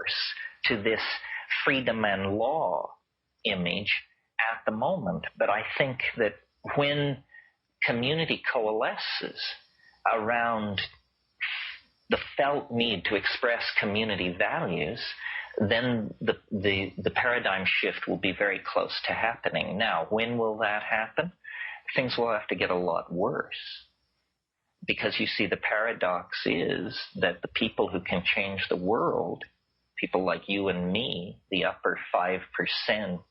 adverse to this freedom and law image at the moment. But I think that when community coalesces around the felt need to express community values, then the paradigm shift will be very close to happening. Now, when will that happen? Things will have to get a lot worse. Because you see, the paradox is that the people who can change the world, people like you and me, the upper 5%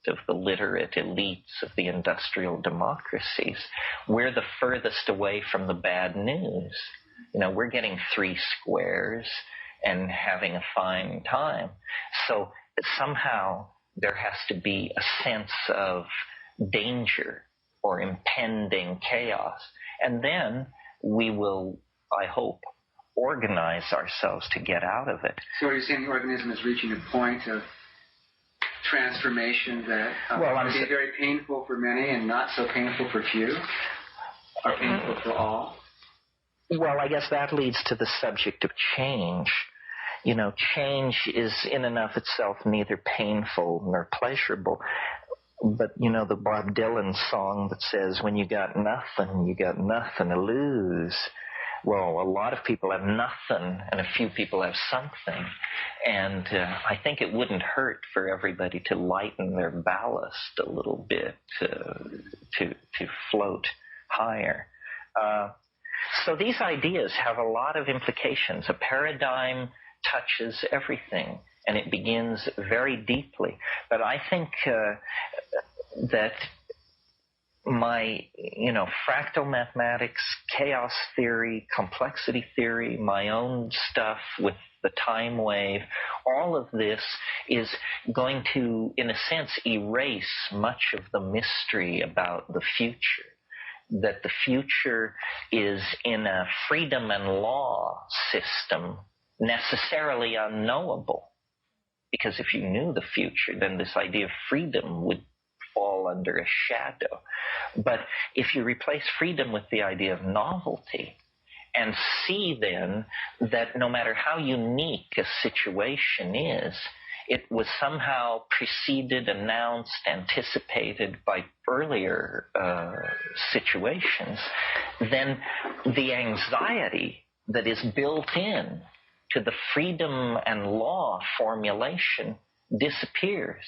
of the literate elites of the industrial democracies, we're the furthest away from the bad news. You know, we're getting 3 squares and having a fine time. So somehow there has to be a sense of danger or impending chaos. And then we will, I hope, organize ourselves to get out of it. So are you saying the organism is reaching a point of transformation that will be very painful for many and not so painful for few, or painful for all? Well, I guess that leads to the subject of change. You know, change is in and of itself neither painful nor pleasurable. But, you know, the Bob Dylan song that says, when you got nothing to lose. Well, a lot of people have nothing, and a few people have something. And I think it wouldn't hurt for everybody to lighten their ballast a little bit to float higher. So these ideas have a lot of implications. A paradigm touches everything, and it begins very deeply. But I think that my, fractal mathematics, chaos theory, complexity theory, my own stuff with the time wave, all of this is going to, in a sense, erase much of the mystery about the future. That the future is in a freedom and law system necessarily unknowable. Because if you knew the future, then this idea of freedom would fall under a shadow. But if you replace freedom with the idea of novelty, and see then that no matter how unique a situation is, it was somehow preceded, announced, anticipated by earlier situations, then the anxiety that is built in to the freedom and law formulation disappears.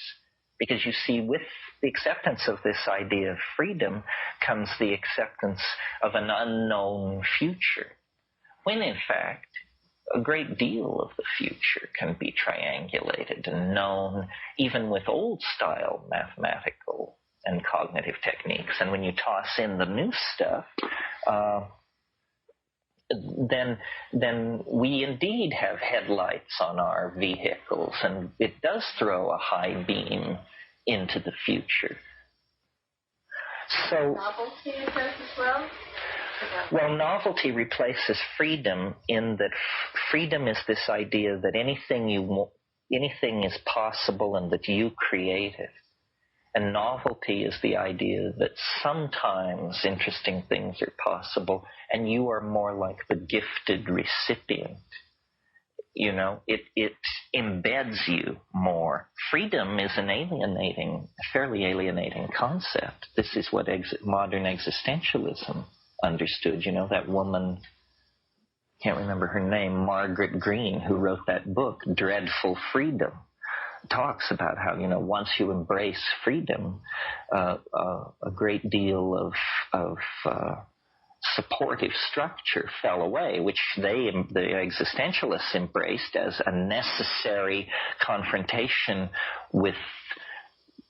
Because you see, with the acceptance of this idea of freedom comes the acceptance of an unknown future, when in fact a great deal of the future can be triangulated and known even with old-style mathematical and cognitive techniques. And when you toss in the new stuff, then we indeed have headlights on our vehicles, and it does throw a high beam into the future. So, novelty is that as well? Well, novelty replaces freedom in that freedom is this idea that anything is possible and that you create it. And novelty is the idea that sometimes interesting things are possible and you are more like the gifted recipient. It embeds you more. Freedom is a fairly alienating concept. This is what modern existentialism understood. That woman, can't remember her name, Margaret Greene, who wrote that book, Dreadful Freedom, talks about how, once you embrace freedom, a great deal of supportive structure fell away, which the existentialists embraced as a necessary confrontation with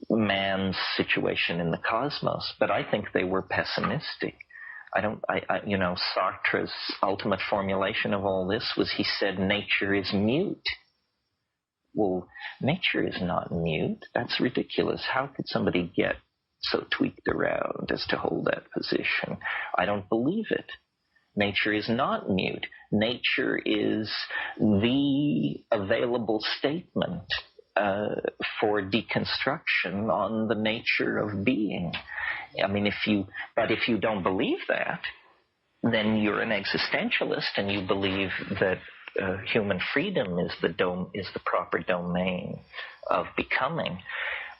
man's situation in the cosmos. But I think they were pessimistic. Sartre's ultimate formulation of all this was, he said, nature is mute. Well, nature is not mute. That's ridiculous. How could somebody get so tweaked around as to hold that position? I don't believe it. Nature is not mute. Nature is the available statement for deconstruction on the nature of being. I mean, if you don't believe that, then you're an existentialist and you believe that human freedom is the proper domain of becoming.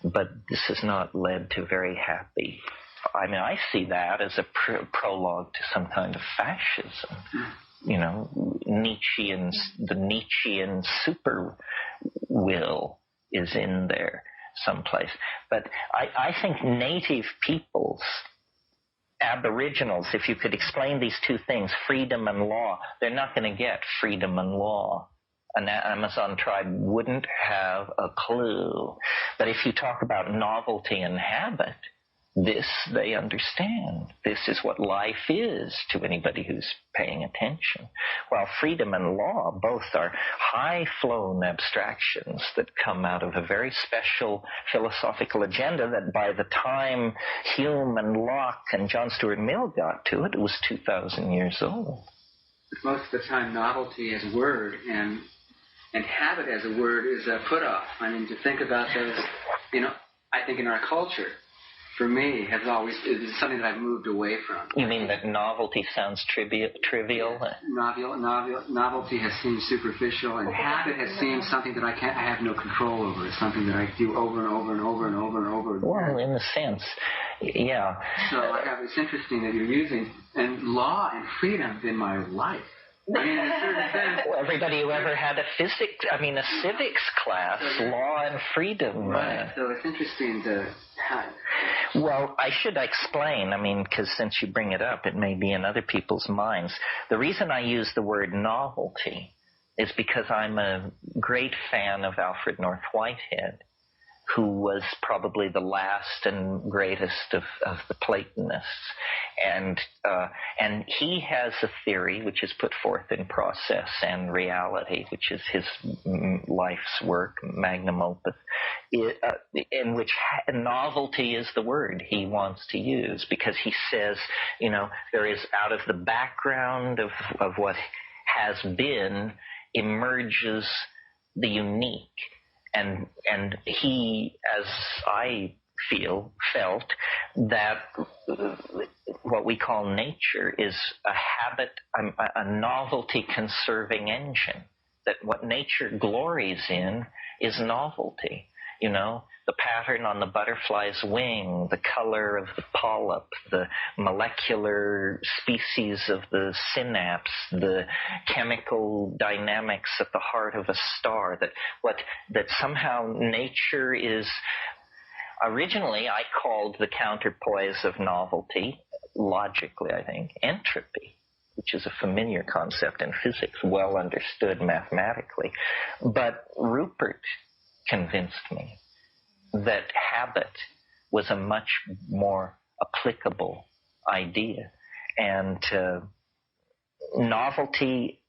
But this has not led to very happy. I mean, I see that as a prologue to some kind of fascism. You know, the Nietzschean super will is in there someplace. But I think native peoples, aboriginals, if you could explain these two things, freedom and law, they're not going to get freedom and law. An Amazon tribe wouldn't have a clue. But if you talk about novelty and habit, this they understand. This is what life is to anybody who's paying attention. While freedom and law both are high-flown abstractions that come out of a very special philosophical agenda that by the time Hume and Locke and John Stuart Mill got to it, it was 2,000 years old. Most of the time, novelty as a word and habit as a word is a put-off. I mean, to think about those, you know, I think in our culture, for me, has always is something that I've moved away from. You mean that novelty sounds trivial? Novelty has seemed superficial, and habit has seemed something that I have no control over. It's something that I do over and over and over and over and over again. Well, in a sense, yeah. So it's interesting that you're using law and freedom in my life. I mean, in a certain sense. Well, everybody who ever had a civics class, law and freedom. Right. So it's interesting to have. Well, I should explain, I mean, because since you bring it up, it may be in other people's minds. The reason I use the word novelty is because I'm a great fan of Alfred North Whitehead, who was probably the last and greatest of the Platonists. And he has a theory which is put forth in Process and Reality, which is his life's work, magnum opus, in which novelty is the word he wants to use, because he says, you know, there is out of the background of what has been emerges the unique. And he, as I felt that what we call nature is a habit, a novelty-conserving engine, that what nature glories in is novelty. You know, the pattern on the butterfly's wing, the color of the polyp, the molecular species of the synapse, the chemical dynamics at the heart of a star, that somehow nature is. Originally, I called the counterpoise of novelty, logically, I think, entropy, which is a familiar concept in physics, well understood mathematically. But Rupert convinced me that habit was a much more applicable idea. And novelty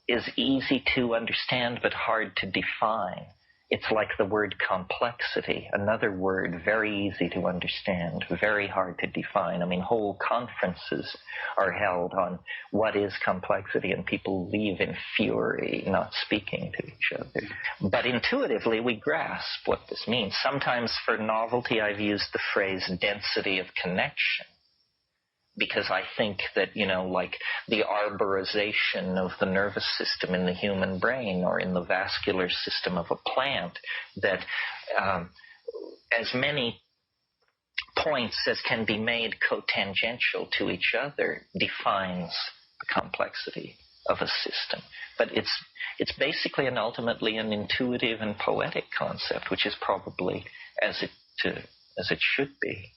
is easy to understand but hard to define. It's like the word complexity, another word very easy to understand, very hard to define. I mean, whole conferences are held on what is complexity, and people leave in fury, not speaking to each other. But intuitively, we grasp what this means. Sometimes for novelty, I've used the phrase density of connection, because I think that, you know, like the arborization of the nervous system in the human brain or in the vascular system of a plant, that as many points as can be made cotangential to each other defines the complexity of a system. But it's basically and ultimately an intuitive and poetic concept, which is probably as it should be.